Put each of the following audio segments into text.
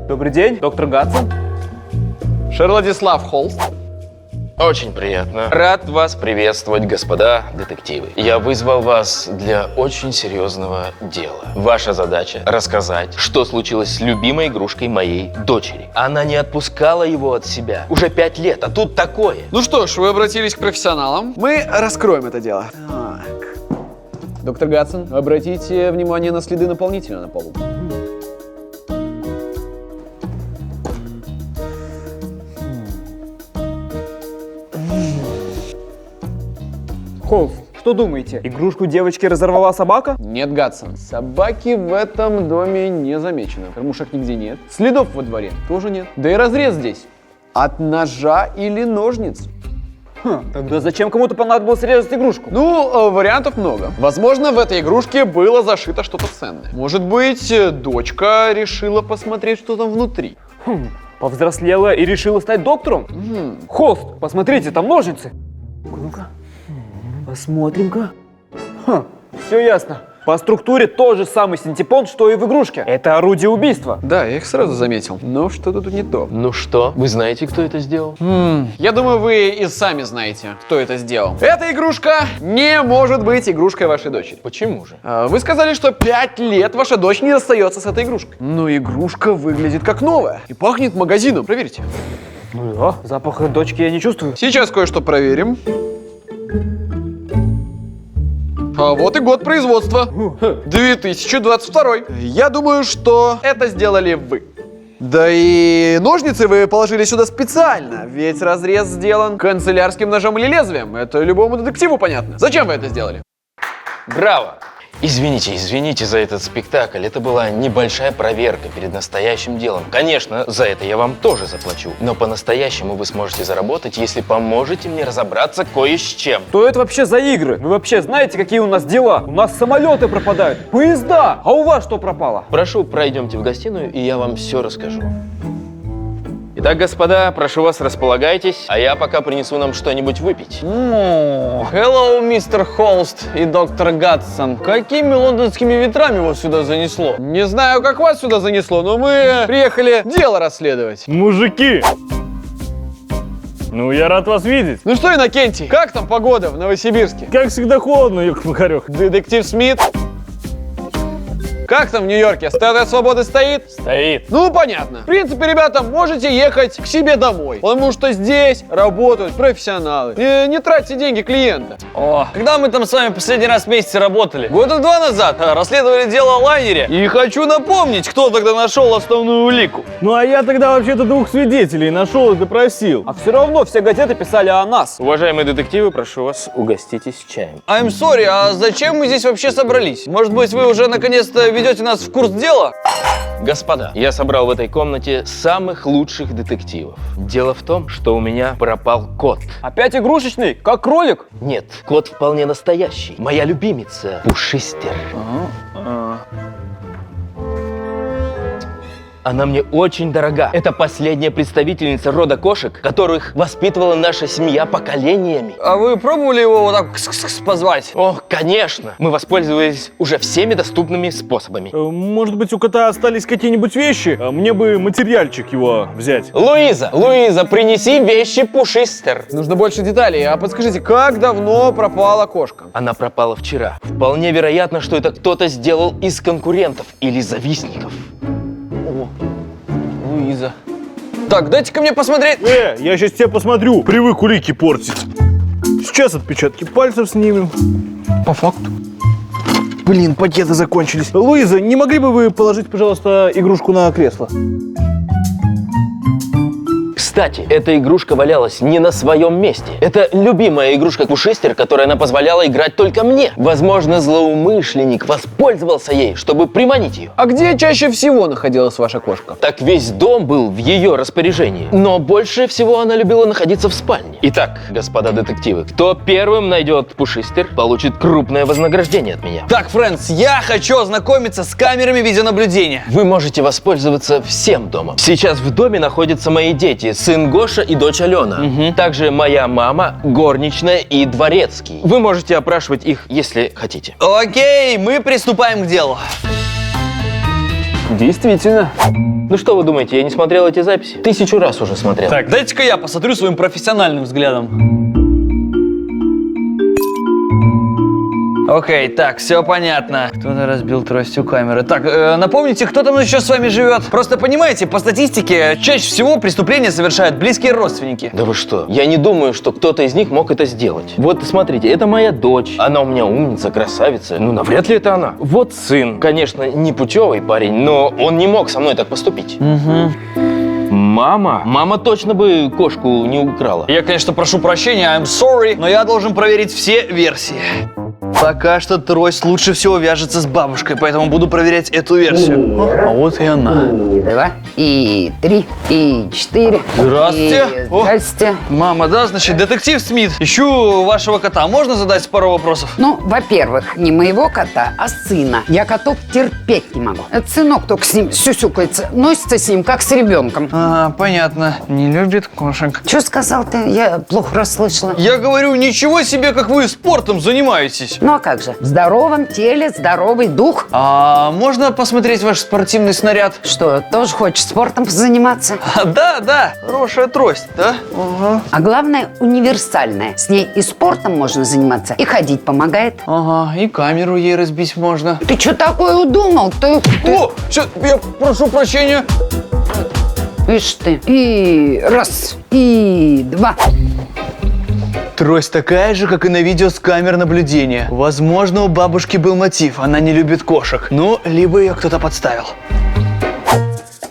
Добрый день, доктор Гатсон. Шерладислав Холст. Очень приятно. Рад вас приветствовать, господа детективы. Я вызвал вас для очень серьезного дела. Ваша задача — рассказать, что случилось с любимой игрушкой моей дочери. Она не отпускала его от себя уже 5 лет, а тут такое. Ну что ж, вы обратились к профессионалам. Мы раскроем это дело. Так. Доктор Гатсон, обратите внимание на следы наполнителя на полу. Холст, что думаете? Игрушку девочки разорвала собака? Нет, Гатсон, собаки в этом доме не замечено. Кормушек нигде нет. Следов во дворе тоже нет. Да и разрез здесь. От ножа или ножниц. Тогда зачем кому-то понадобилось резать игрушку? Ну, вариантов много. Возможно, в этой игрушке было зашито что-то ценное. Может быть, дочка решила посмотреть, что там внутри. Повзрослела и решила стать доктором? Холст, посмотрите, там ножницы. Ну-ка, посмотрим-ка. Все ясно. По структуре тот же самый синтепон, что и в игрушке. Это орудие убийства. Да, я их сразу заметил. Но что-то тут не то. Ну что, вы знаете, кто это сделал? Я думаю, вы и сами знаете, кто это сделал. Эта игрушка не может быть игрушкой вашей дочери. Почему же? Вы сказали, что 5 лет ваша дочь не расстается с этой игрушкой. Но игрушка выглядит как новая и пахнет магазином. Проверьте. Ну да, запаха дочки я не чувствую. Сейчас кое-что проверим. А вот и год производства. 2022. Я думаю, что это сделали вы. Да и ножницы вы положили сюда специально, ведь разрез сделан канцелярским ножом или лезвием. Это любому детективу понятно. Зачем вы это сделали? Браво! Извините за этот спектакль. Это была небольшая проверка перед настоящим делом. Конечно, за это я вам тоже заплачу. Но по-настоящему вы сможете заработать, если поможете мне разобраться кое с чем. Что это вообще за игры? Вы вообще знаете, какие у нас дела? У нас самолеты пропадают, поезда. А у вас что пропало? Прошу, пройдемте в гостиную, и я вам все расскажу. Итак, господа, прошу вас, располагайтесь, а я пока принесу нам что-нибудь выпить. Hello, мистер Холст и доктор Гатсон. Какими лондонскими ветрами вас сюда занесло? Не знаю, как вас сюда занесло, но мы приехали дело расследовать. Мужики! Ну, я рад вас видеть. Ну что, Иннокентий, как там погода в Новосибирске? Как всегда холодно, Яков Макарёв. Детектив Смит? Как там в Нью-Йорке? Статуя свободы стоит? Стоит. Ну, понятно. В принципе, ребята, можете ехать к себе домой, потому что здесь работают профессионалы. Не тратьте деньги клиента. О, когда мы там с вами последний раз вместе работали? Года 2 назад расследовали дело о лайнере. И хочу напомнить, кто тогда нашел основную улику. Ну, а я тогда вообще-то 2 свидетелей нашел и допросил. А все равно все газеты писали о нас. Уважаемые детективы, прошу вас, угоститесь чаем. I'm sorry, а зачем мы здесь вообще собрались? Может быть, вы уже наконец-то ведете нас в курс дела? Господа, я собрал в этой комнате самых лучших детективов. Дело в том, что у меня пропал кот. Опять игрушечный, как кролик? Нет, кот вполне настоящий. Моя любимица Пушистер. Она мне очень дорога. Это последняя представительница рода кошек, которых воспитывала наша семья поколениями. А вы пробовали его вот так кс-кс-кс позвать? О, конечно. Мы воспользовались уже всеми доступными способами. Может быть, у кота остались какие-нибудь вещи? Мне бы материальчик его взять. Луиза, принеси вещи Пушистер. Нужно больше деталей. А подскажите, как давно пропала кошка? Она пропала вчера. Вполне вероятно, что это кто-то сделал из конкурентов или завистников. Луиза. Так, дайте-ка мне посмотреть. Я сейчас тебя посмотрю. Привык улики портить. Сейчас отпечатки пальцев снимем. По факту. Блин, пакеты закончились. Луиза, не могли бы вы положить, пожалуйста, игрушку на кресло? Кстати, эта игрушка валялась не на своем месте. Это любимая игрушка Пушистер, которой она позволяла играть только мне. Возможно, злоумышленник воспользовался ей, чтобы приманить ее. А где чаще всего находилась ваша кошка? Так весь дом был в ее распоряжении. Но больше всего она любила находиться в спальне. Итак, господа детективы, кто первым найдет Пушистер, получит крупное вознаграждение от меня. Так, Фрэнс, я хочу ознакомиться с камерами видеонаблюдения. Вы можете воспользоваться всем домом. Сейчас в доме находятся мои дети, сын Гоша и дочь Алена. Также моя мама, горничная и дворецкий. Вы можете опрашивать их, если хотите. Окей, мы приступаем к делу. Действительно. Ну что вы думаете, я не смотрел эти записи? 1000 раз уже смотрел. Так, дайте-ка я посмотрю своим профессиональным взглядом. Окей, так, все понятно. Кто-то разбил тростью камеры. Так, напомните, кто там еще с вами живет? Просто понимаете, по статистике, чаще всего преступления совершают близкие родственники. Да вы что? Я не думаю, что кто-то из них мог это сделать. Вот, смотрите, это моя дочь. Она у меня умница, красавица. Ну, навряд ли это она. Вот сын. Конечно, не путевый парень, но он не мог со мной так поступить. Мама точно бы кошку не украла. Я, конечно, прошу прощения, I'm sorry, но я должен проверить все версии. Пока что трость лучше всего вяжется с бабушкой, поэтому буду проверять эту версию. А вот и она. 2, и 3, и 4. Здравствуйте. И здрасте. Мама, да, значит, детектив Смит. Ищу вашего кота. Можно задать пару вопросов? Ну, во-первых, не моего кота, а сына. Я котов терпеть не могу. Этот сынок только с ним сюсюкается, носится с ним, как с ребенком. Ага, понятно. Не любит кошек. Что сказал ты? Я плохо расслышала. Я говорю, ничего себе, как вы спортом занимаетесь. Ну, а как же? В здоровом теле здоровый дух. А можно посмотреть ваш спортивный снаряд? Что, тоже хочешь спортом заниматься? Да, хорошая трость, да? Ага. А главное, универсальная. С ней и спортом можно заниматься, и ходить помогает. Ага, и камеру ей разбить можно. Ты что такое удумал? Ты... О, сейчас, я прошу прощения. Ишь ты. И раз, и два. Трость такая же, как и на видео с камер наблюдения. Возможно, у бабушки был мотив. Она не любит кошек. Ну, либо ее кто-то подставил.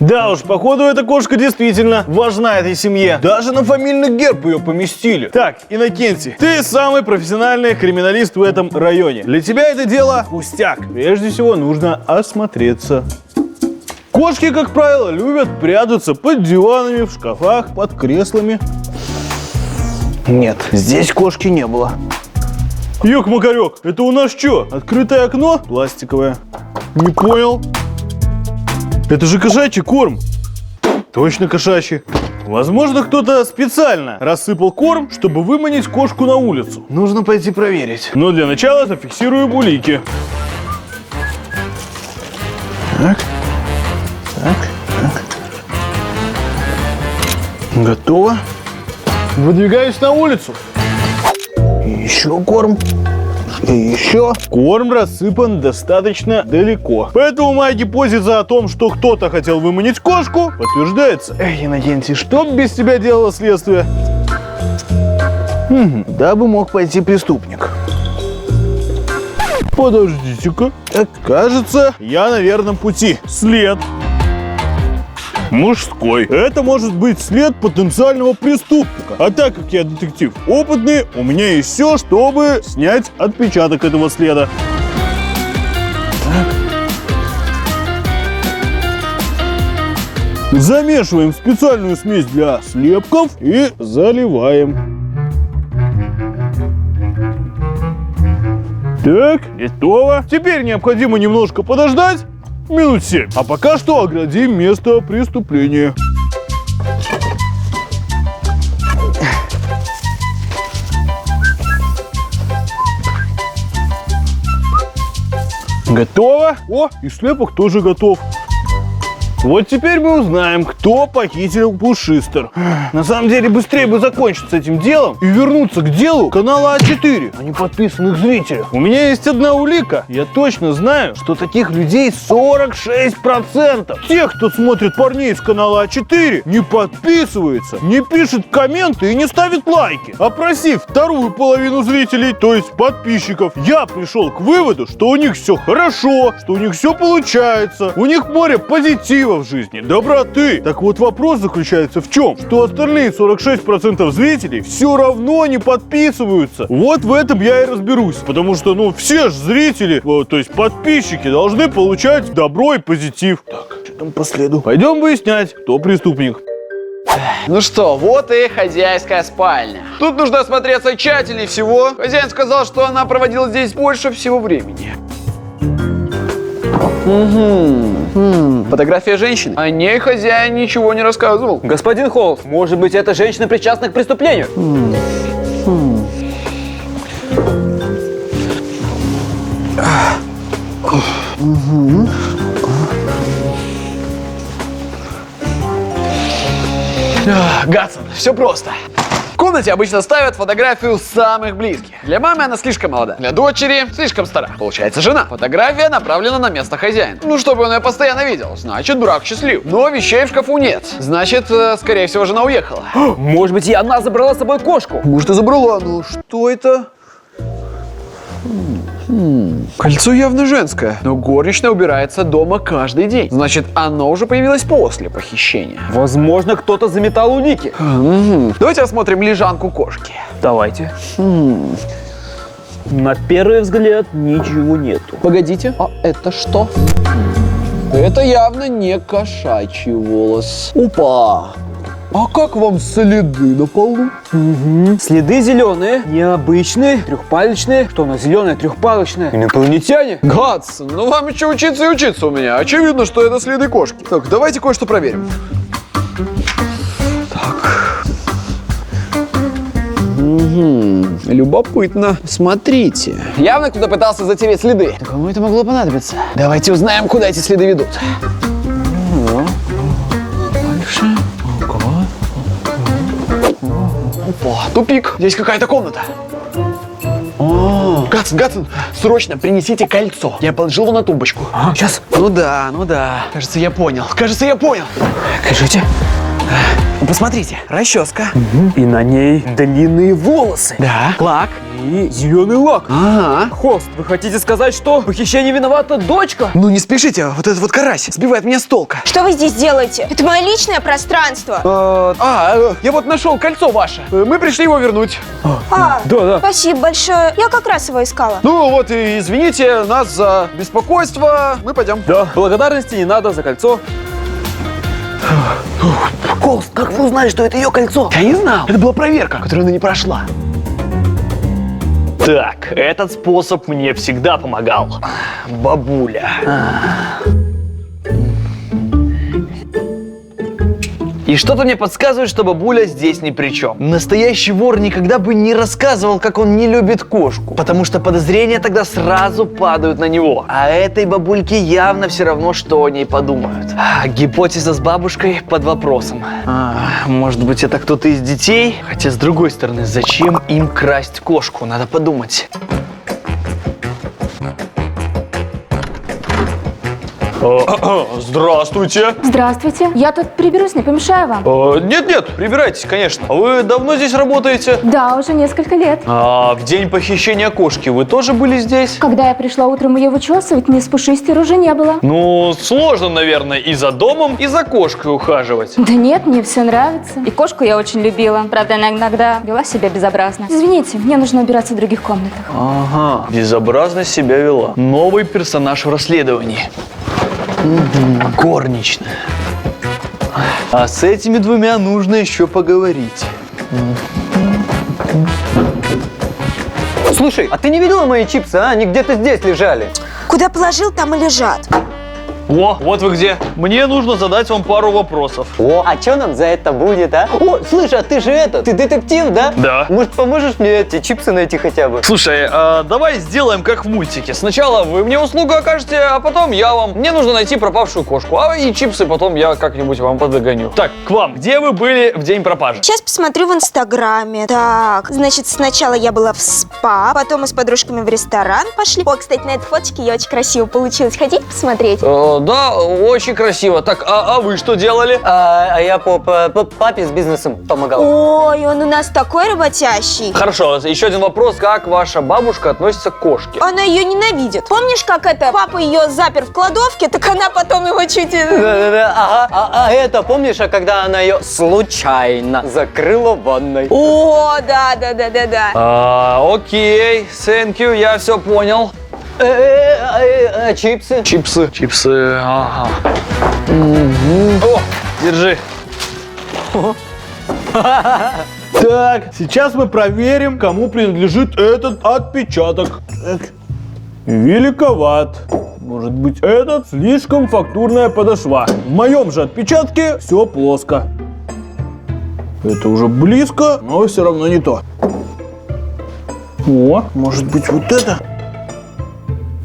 Да уж, походу эта кошка действительно важна этой семье. Даже на фамильный герб ее поместили. Так, Иннокентий, ты самый профессиональный криминалист в этом районе. Для тебя это дело пустяк. Прежде всего нужно осмотреться. Кошки, как правило, любят прятаться под диванами, в шкафах, под креслами. Нет, здесь кошки не было. Ёк-макарёк, это у нас что? Открытое окно? Пластиковое. Не понял. Это же кошачий корм. Точно кошачий. Возможно, кто-то специально рассыпал корм, чтобы выманить кошку на улицу. Нужно пойти проверить. Но для начала зафиксирую улики. Так. Готово. Выдвигаюсь на улицу. И еще корм. И еще. Корм рассыпан достаточно далеко. Поэтому моя гипотеза о том, что кто-то хотел выманить кошку, подтверждается. Эй, Иннокентий, что бы без тебя делало следствие? Да бы мог пойти преступник. Подождите-ка. Кажется, я на верном пути. След. Мужской. Это может быть след потенциального преступника. А так как я детектив опытный, у меня есть все, чтобы снять отпечаток этого следа. Так. Замешиваем в специальную смесь для слепков и заливаем. Так, готово. Теперь необходимо немножко подождать. Минут 7. А пока что оградим место преступления. Готово. О, и слепок тоже готов. Вот теперь мы узнаем, кто похитил Пушистер. На самом деле, быстрее бы закончить с этим делом и вернуться к делу канала А4, а не подписанных зрителей. У меня есть одна улика. Я точно знаю, что таких людей 46%. Тех, кто смотрит парней с канала А4, не подписывается, не пишет комменты и не ставит лайки. Опросив вторую половину зрителей, то есть подписчиков, я пришел к выводу, что у них все хорошо, что у них все получается, у них море позитива в жизни, доброты. Так вот, вопрос заключается в чем? Что остальные 46% зрителей все равно не подписываются. Вот в этом я и разберусь. Потому что, все же зрители, то есть подписчики, должны получать добро и позитив. Так, что там по следу? Пойдем выяснять, кто преступник. Ну что, вот и хозяйская спальня. Тут нужно осмотреться тщательнее всего. Хозяин сказал, что она проводила здесь больше всего времени. Фотография женщины. О ней хозяин ничего не рассказывал. Господин Холмс, может быть, это женщина причастна к преступлению? Гатсон, все просто. В комнате обычно ставят фотографию самых близких. Для мамы она слишком молода, для дочери слишком стара. Получается, жена. Фотография направлена на место хозяина. Ну, чтобы он ее постоянно видел. Значит, брак счастлив. Но вещей в шкафу нет. Значит, скорее всего, жена уехала. Может быть, и она забрала с собой кошку? Может, и забрала, но что это? Кольцо явно женское, но горничная убирается дома каждый день. Значит, оно уже появилось после похищения. Возможно, кто-то заметал улики. Давайте осмотрим лежанку кошки. Давайте. На первый взгляд ничего нету. Погодите, а это что? Это явно не кошачий волос. Опа! А как вам следы на полу? Следы зеленые, необычные, трехпалочные. Что на зеленое, трехпалочное? Инопланетяне? Гатсон, ну вам еще учиться и учиться у меня. Очевидно, что это следы кошки. Так, давайте кое-что проверим. Любопытно. Смотрите. Явно кто-то пытался затереть следы. Кому это могло понадобиться? Давайте узнаем, куда эти следы ведут. Дальше. Опа, тупик. Здесь какая-то комната. Гатсон, срочно принесите кольцо. Я положил его на тумбочку. Сейчас. Ну да. Кажется, я понял. Покажите. Посмотрите, расческа. И на ней длинные волосы. Да. Лак. И зеленый лак. Ага. Хост, вы хотите сказать, что в похищении виновата дочка? Ну не спешите, вот этот вот карась сбивает меня с толка. Что вы здесь делаете? Это мое личное пространство. Я вот нашел кольцо ваше. Мы пришли его вернуть. Да. Спасибо большое. Я как раз его искала. Ну вот, и извините нас за беспокойство. Мы пойдем. Да. Благодарности не надо за кольцо. Холст, как вы узнали, что это ее кольцо? Я не знал. Это была проверка, которую она не прошла. Так, этот способ мне всегда помогал. Бабуля. И что-то мне подсказывает, что бабуля здесь ни при чем. Настоящий вор никогда бы не рассказывал, как он не любит кошку, потому что подозрения тогда сразу падают на него. А этой бабульке явно все равно, что о ней подумают. Гипотеза с бабушкой под вопросом. Может быть, это кто-то из детей? Хотя, с другой стороны, зачем им красть кошку? Надо подумать. Здравствуйте. Здравствуйте. Я тут приберусь, не помешаю вам? Нет, прибирайтесь, конечно. Вы давно здесь работаете? Да, уже несколько лет. А в день похищения кошки вы тоже были здесь? Когда я пришла утром ее вычесывать, мисс Пушистер уже не было. Ну, сложно, наверное, и за домом, и за кошкой ухаживать. Да нет, мне все нравится. И кошку я очень любила. Правда, она иногда вела себя безобразно. Извините, мне нужно убираться в других комнатах. Ага, безобразно себя вела. Новый персонаж в расследовании. Горничная. А с этими двумя нужно еще поговорить. Слушай, а ты не видела мои чипсы, а? Они где-то здесь лежали. Куда положил, там и лежат. О, вот вы где. Мне нужно задать вам пару вопросов. О, а что нам за это будет, а? О, слушай, а ты же ты детектив, да? Да. Может, поможешь мне эти чипсы найти хотя бы? Слушай, давай сделаем как в мультике. Сначала вы мне услугу окажете, а потом я вам. Мне нужно найти пропавшую кошку, а и чипсы потом я как-нибудь вам подогоню. Так, к вам. Где вы были в день пропажи? Сейчас посмотрю в Инстаграме. Так, значит, сначала я была в спа, потом мы с подружками в ресторан пошли. О, кстати, на этой фоточке я очень красиво получилась. Хотите посмотреть? Да, очень красиво. Так, а вы что делали? А я папе с бизнесом помогал. Ой, он у нас такой работящий. Хорошо, еще один вопрос. Как ваша бабушка относится к кошке? Она ее ненавидит. Помнишь, как папа ее запер в кладовке, так она потом его чуть... Да-да-да, ага. А это, помнишь, когда она ее случайно закрыла в ванной? О, да. Окей, thank you, я все понял. Чипсы? Чипсы, ага. О, держи. Так, сейчас мы проверим, кому принадлежит этот отпечаток. Так, великоват. Может быть, этот слишком фактурная подошва. В моем же отпечатке все плоско. Это уже близко, но все равно не то. О, может быть, вот это?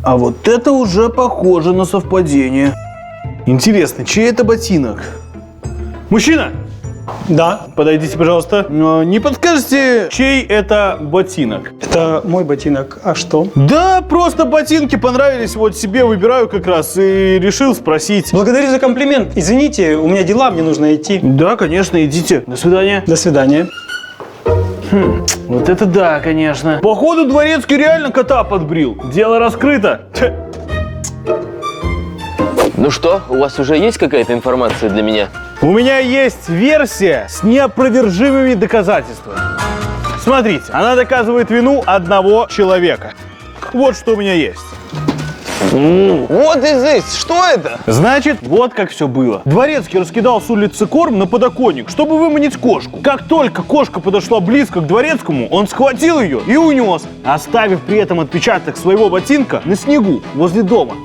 А вот это уже похоже на совпадение. Интересно, чей это ботинок? Мужчина, Да. Подойдите, пожалуйста. Не подскажете, чей это ботинок? Это мой ботинок. А что? Да, просто ботинки понравились, вот себе выбираю как раз и решил спросить. Благодарю за комплимент. Извините, у меня дела, мне нужно идти. Да, конечно, идите. До свидания. До свидания. Вот это да, конечно. Походу, Дворецкий реально кота подбрил. Дело раскрыто. Ну что, у вас уже есть какая-то информация для меня? У меня есть версия с неопровержимыми доказательствами. Смотрите, она доказывает вину одного человека. Вот что у меня есть. Вот и здесь. Что это? Значит, вот как все было. Дворецкий раскидал с улицы корм на подоконник, чтобы выманить кошку. Как только кошка подошла близко к Дворецкому, он схватил ее и унес, оставив при этом отпечаток своего ботинка на снегу возле дома.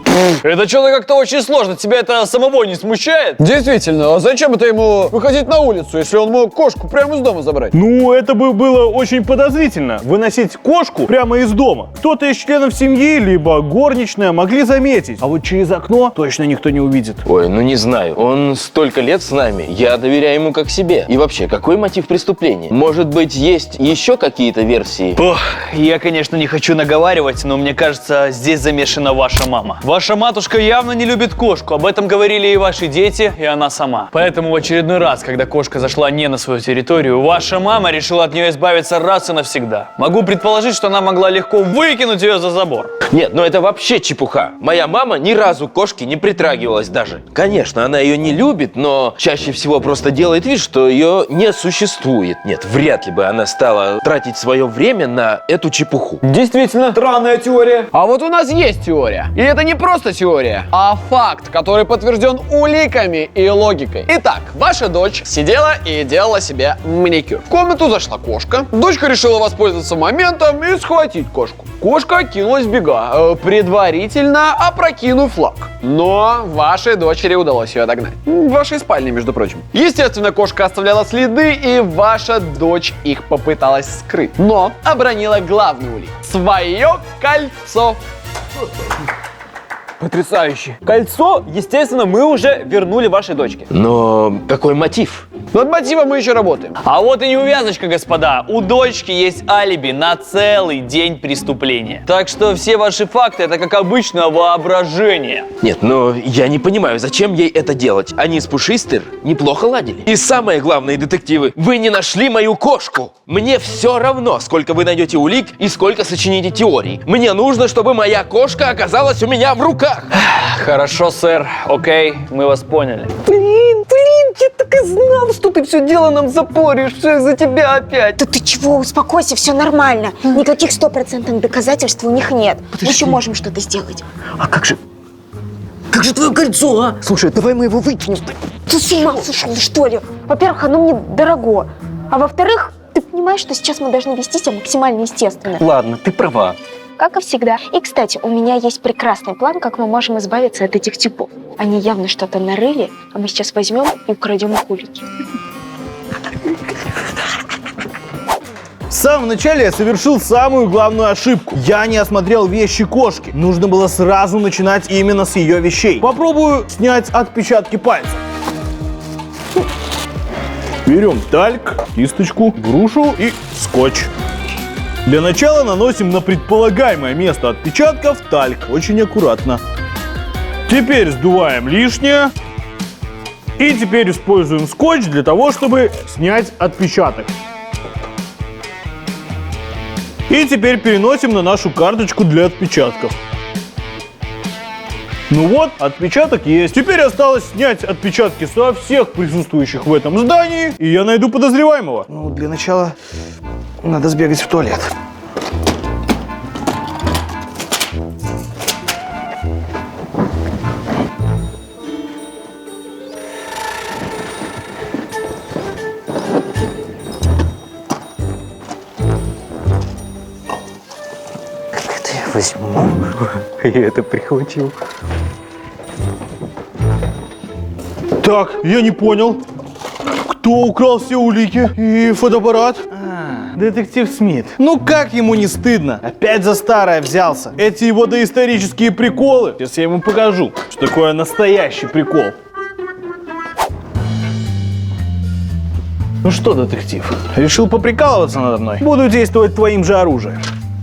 Это что-то как-то очень сложно. Тебя это самого не смущает? Действительно, а зачем это ему выходить на улицу, если он мог кошку прямо из дома забрать? Ну, это бы было очень подозрительно. Выносить кошку прямо из дома. Кто-то из членов семьи, либо горничная могли заметить. А вот через окно точно никто не увидит. Ой, ну не знаю. Он столько лет с нами. Я доверяю ему как себе. И вообще, какой мотив преступления? Может быть, есть еще какие-то версии? Ох, я, конечно, не хочу наговаривать, но мне кажется, здесь замешана ваша мама. Ваша матушка явно не любит кошку. Об этом говорили и ваши дети, и она сама. Поэтому в очередной раз, когда кошка зашла не на свою территорию, ваша мама решила от нее избавиться раз и навсегда. Могу предположить, что она могла легко выкинуть ее за забор. Нет, ну это вообще чепуха. Моя мама ни разу к кошке не притрагивалась даже. Конечно, она ее не любит, но чаще всего просто делает вид, что ее не существует. Нет, вряд ли бы она стала тратить свое время на эту чепуху. Действительно, странная теория. А вот у нас есть теория. И это не просто теория, а факт, который подтвержден уликами и логикой. Итак, ваша дочь сидела и делала себе маникюр. В комнату зашла кошка. Дочка решила воспользоваться моментом и схватить кошку. Кошка кинулась в бега, предварительно опрокинув флаг. Но вашей дочери удалось ее догнать. В вашей спальне, между прочим. Естественно, кошка оставляла следы, и ваша дочь их попыталась скрыть. Но обронила главный улик – свое кольцо. Потрясающе. Кольцо, естественно, мы уже вернули вашей дочке. Но какой мотив? Над мотивом мы еще работаем. А вот и неувязочка, господа. У дочки есть алиби на целый день преступления. Так что все ваши факты — это, как обычно, воображение. Нет, но я не понимаю, зачем ей это делать? Они с Пушистер неплохо ладили. И самое главное, детективы, вы не нашли мою кошку. Мне все равно, сколько вы найдете улик и сколько сочините теорий. Мне нужно, чтобы моя кошка оказалась у меня в руках. Хорошо, сэр. Окей, мы вас поняли. Блин, я так и знал, что ты все дело нам запоришь. Все из-за тебя опять. Да ты чего, успокойся, все нормально. Никаких стопроцентных доказательств у них нет. Мы еще можем что-то сделать. А как же твое кольцо, а? Слушай, давай мы его выкинем. Ты с ума сошел, что ли? Во-первых, оно мне дорого. А во-вторых, ты понимаешь, что сейчас мы должны вести себя максимально естественно. Ладно, ты права. Как и всегда. И, кстати, у меня есть прекрасный план, как мы можем избавиться от этих типов. Они явно что-то нарыли, а мы сейчас возьмем и украдем их улики. В самом начале я совершил самую главную ошибку. Я не осмотрел вещи кошки. Нужно было сразу начинать именно с ее вещей. Попробую снять отпечатки пальцев. Берем тальк, кисточку, грушу и скотч. Для начала наносим на предполагаемое место отпечатков тальк. Очень аккуратно. Теперь сдуваем лишнее. И теперь используем скотч для того, чтобы снять отпечаток. И теперь переносим на нашу карточку для отпечатков. Ну вот, отпечаток есть. Теперь осталось снять отпечатки со всех присутствующих в этом здании, и я найду подозреваемого. Ну, для начала надо сбегать в туалет. Возьму. Я это прихватил. Так, я не понял. Кто украл все улики и фотоаппарат? Детектив Смит. Ну как ему не стыдно? Опять за старое взялся. Эти его доисторические приколы. Сейчас я ему покажу, что такое настоящий прикол. Ну что, детектив, решил поприкалываться надо мной? Буду действовать твоим же оружием.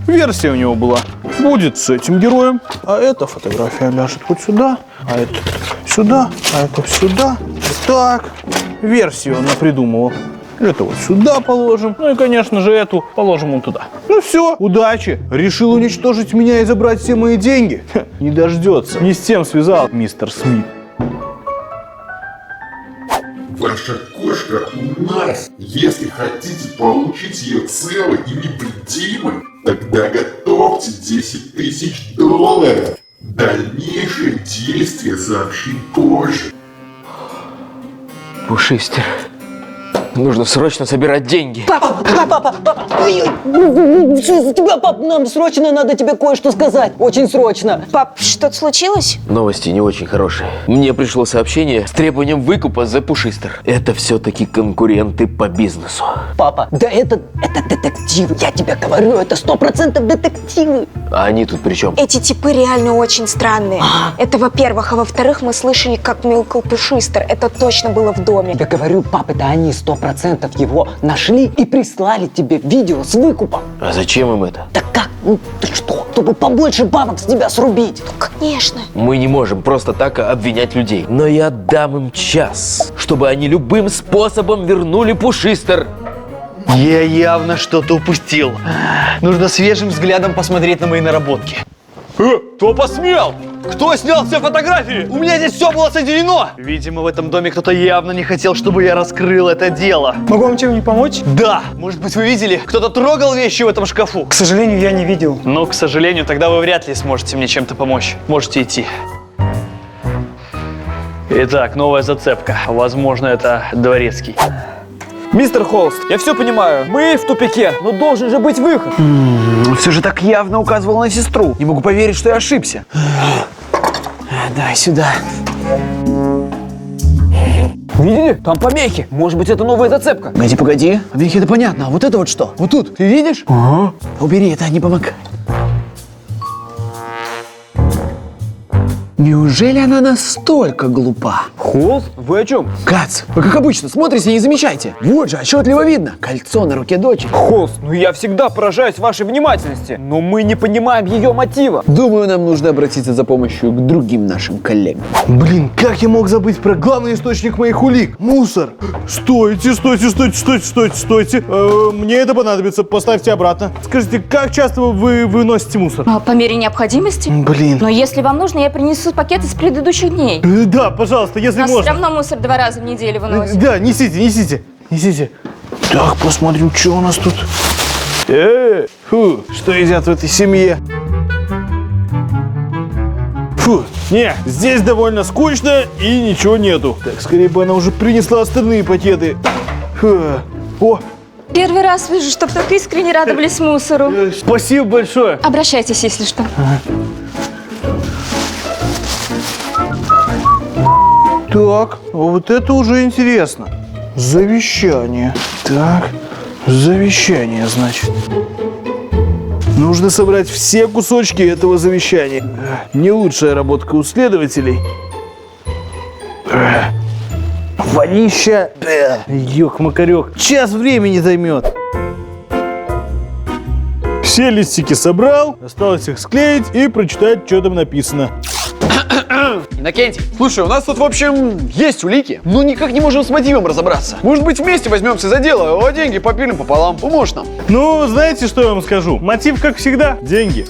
Версия у него была. Будет с этим героем, а эта фотография ляжет вот сюда, а это сюда, а это сюда. Вот так. Версию он напридумывал. Это вот сюда положим. Ну и, конечно же, эту положим вон туда. Ну все, удачи. Решил уничтожить меня и забрать все мои деньги? Ха, не дождется. Не с тем связал, мистер Смит. Ваша кошка у нас. Если хотите получить ее целой и невредимой, тогда готовьте $10 000. Дальнейшие действия сообщим позже. Пушистер. Нужно срочно собирать деньги. Папа! Ой-ой! Что за тебя, пап? Нам срочно надо тебе кое-что сказать. Очень срочно. Пап, что-то случилось? Новости не очень хорошие. Мне пришло сообщение с требованием выкупа за Пушистер. Это все-таки конкуренты по бизнесу. Папа, да это детективы. Я тебе говорю, это 100% детективы. А они тут при чем? Эти типы реально очень странные. Это во-первых. А во-вторых, мы слышали, как мяукал Пушистер. Это точно было в доме. Я говорю, пап, это они 100% его нашли и прислали тебе видео с выкупом. А зачем им это? Так как? Ну ты что? Чтобы побольше бабок с тебя срубить. Ну, конечно. Мы не можем просто так обвинять людей. Но я дам им час, чтобы они любым способом вернули Пушистер. Я явно что-то упустил. Нужно свежим взглядом посмотреть на мои наработки. Кто посмел? Кто снял все фотографии? У меня здесь все было соединено. Видимо, в этом доме кто-то явно не хотел, чтобы я раскрыл это дело. Могу вам чем-нибудь помочь? Да, может быть, вы видели? Кто-то трогал вещи в этом шкафу. К сожалению, я не видел. Но, к сожалению, тогда вы вряд ли сможете мне чем-то помочь. Можете идти. Итак, новая зацепка. Возможно, это дворецкий. Мистер Холст, я все понимаю, мы в тупике, но должен же быть выход. Все же так явно указывал на сестру. Не могу поверить, что я ошибся. Давай сюда. Видели? Там помехи. Может быть, это новая зацепка. Погоди. Помехи, это понятно. А вот это вот что? Вот тут. Ты видишь? Ага. Убери это, не помогай. Неужели она настолько глупа? Холст? Вы о чем? Кац, вы как обычно смотрите и не замечайте. Вот же, отчетливо видно. Кольцо на руке дочери. Холст, ну я всегда поражаюсь вашей внимательности, но мы не понимаем ее мотива. Думаю, нам нужно обратиться за помощью к другим нашим коллегам. Блин, как я мог забыть про главный источник моих улик? Мусор. Стойте. Мне это понадобится. Поставьте обратно. Скажите, как часто вы выносите мусор? По мере необходимости. Блин. Но если вам нужно, я принесу пакеты с предыдущих дней. Да, пожалуйста, если У нас можно. все равно мусор 2 раза в неделю выносит. Да, несите. Так, посмотрим, что у нас тут. Что едят в этой семье? Не, здесь довольно скучно и ничего нету. Так, скорее бы она уже принесла остальные пакеты. О, Первый раз вижу, чтобы так искренне радовались мусору. спасибо большое. Обращайтесь, если что. Так, вот это уже интересно. Завещание. Так, завещание, значит. Нужно собрать все кусочки этого завещания. Не лучшая работка у следователей. Вонища. Ёк-макарёк. Час времени займет. Все листики собрал. Осталось их склеить и прочитать, что там написано. Иннокентий, слушай, у нас тут, в общем, есть улики, но никак не можем с мотивом разобраться. Может быть, вместе возьмемся за дело, а деньги попилим пополам. Поможешь нам? Ну, знаете, что я вам скажу? Мотив, как всегда, деньги.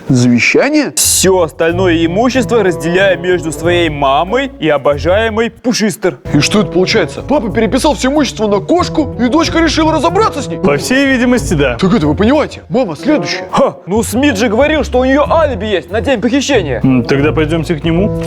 Завещание? Все остальное имущество разделяю между своей мамой и обожаемой Пушистер. И что это получается? Папа переписал все имущество на кошку, и дочка решила разобраться с ней? По всей видимости, да. Так это вы понимаете? Мама следующая. Ха, ну Смит же говорил, что у нее алиби есть на день похищения. Тогда пойдемте к нему.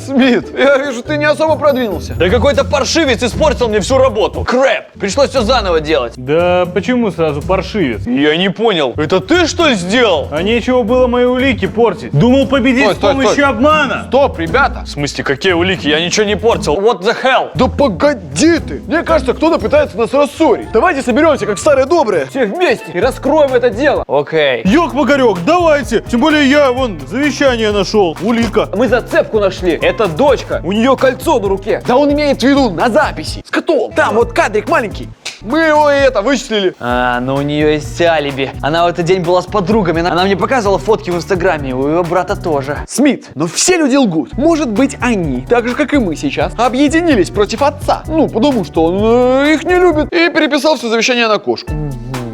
Смит, я вижу, ты не особо продвинулся. Да какой-то паршивец испортил мне всю работу. Крэп. Пришлось все заново делать. Да почему сразу паршивец? Я не понял. Это ты что ли сделал? А нечего было мои улики портить. Думал победить с помощью обмана. Стоп, ребята. В смысле, какие улики? Я ничего не портил. What the hell? Да погоди ты. Мне кажется, кто-то пытается нас рассорить. Давайте соберемся, как старые добрые. Все вместе и раскроем это дело. Окей. Ёк-макарёк, давайте. Тем более я, вон, завещание нашел. Улика. Мы зацепку нашли. Это Это дочка, у нее кольцо на руке. Да он имеет в виду на записи. С котом. Там вот кадрик маленький. Мы его вычислили. Ну у нее есть алиби. Она в этот день была с подругами. Она мне показывала фотки в Инстаграме. У ее брата тоже. Смит, но все люди лгут. Может быть, они, так же как и мы сейчас, объединились против отца. Ну, потому что он их не любит. И переписал все завещание на кошку.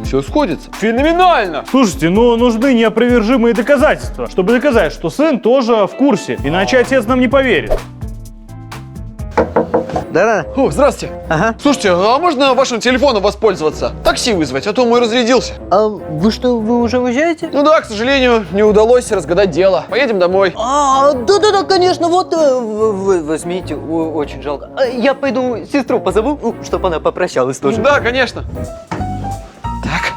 Все сходится. Феноменально! Слушайте, но нужны неопровержимые доказательства, чтобы доказать, что сын тоже в курсе. Иначе отец нам не поверит. Да-да. О, здравствуйте. Ага. Слушайте, а можно вашим телефоном воспользоваться? Такси вызвать, а то мой разрядился. А вы что, вы уже уезжаете? Ну да, к сожалению, не удалось разгадать дело. Поедем домой. Да-да-да, конечно, вот вы возьмите, очень жалко. Я пойду сестру позову, чтобы она попрощалась тоже. Да, конечно. Так.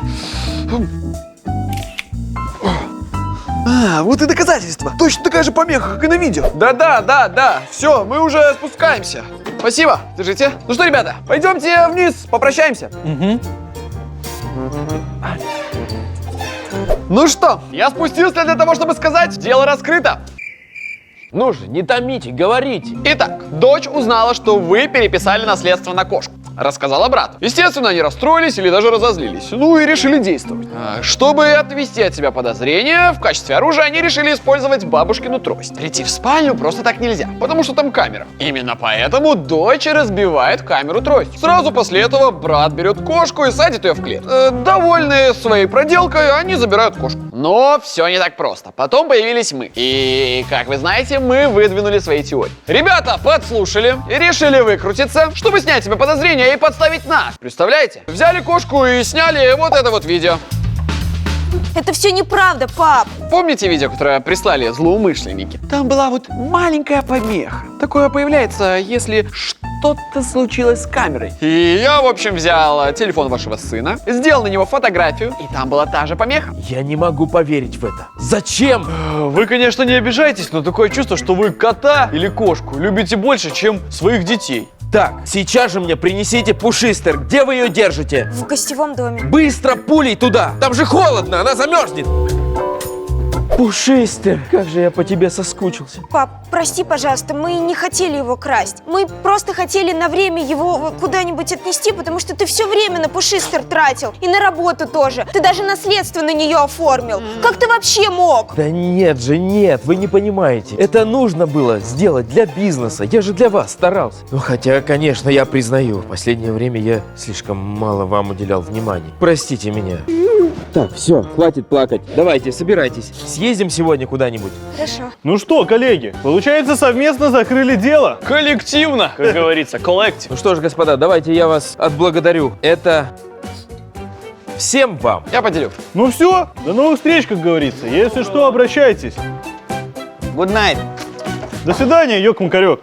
Вот и доказательство. Точно такая же помеха, как и на видео. Да. Все, мы уже спускаемся. Спасибо, держите. Ну что, ребята, пойдемте вниз, попрощаемся. Ну что, я спустился для того, чтобы сказать, дело раскрыто. Ну же, не томите, говорите. Итак, дочь узнала, что вы переписали наследство на кошку. Рассказала брату. Естественно, они расстроились или даже разозлились. Ну и решили действовать. Чтобы отвести от себя подозрения, в качестве оружия они решили использовать бабушкину трость. Прийти в спальню просто так нельзя, потому что там камера. Именно поэтому дочь разбивает камеру трость. Сразу после этого брат берет кошку и садит ее в клетку. Довольные своей проделкой, они забирают кошку. Но все не так просто. Потом появились мы. И, как вы знаете, мы выдвинули свои теории. Ребята подслушали и решили выкрутиться, чтобы снять себе подозрения и подставить нас. Представляете? Взяли кошку и сняли вот это вот видео. Это все неправда, пап. Помните видео, которое прислали злоумышленники? Там была вот маленькая помеха. Такое появляется, если что-то случилось с камерой. И я, в общем, взял телефон вашего сына, сделал на него фотографию, и там была та же помеха. Я не могу поверить в это. Зачем? Вы, конечно, не обижайтесь, но такое чувство, что вы кота или кошку любите больше, чем своих детей. Так, сейчас же мне принесите пушистер. Где вы ее держите? В гостевом доме. Быстро пулей туда. Там же холодно, она замерзнет. Пушистер, как же я по тебе соскучился. Пап, прости, пожалуйста, мы не хотели его красть. Мы просто хотели на время его куда-нибудь отнести, потому что ты все время на пушистер тратил. И на работу тоже. Ты даже наследство на нее оформил. Как ты вообще мог? Да нет же, нет, вы не понимаете. Это нужно было сделать для бизнеса. Я же для вас старался. Ну, хотя, конечно, я признаю, в последнее время я слишком мало вам уделял внимания. Простите меня. Так, все, хватит плакать. Давайте, собирайтесь. Съездим сегодня куда-нибудь. Хорошо. Ну что, коллеги, получается, совместно закрыли дело. Коллективно, как говорится, коллектив. Ну что ж, господа, давайте я вас отблагодарю. Это всем вам. Я поделю. Ну все, до новых встреч, как говорится. Если что, обращайтесь. Good night. До свидания, Ёк Макарёк.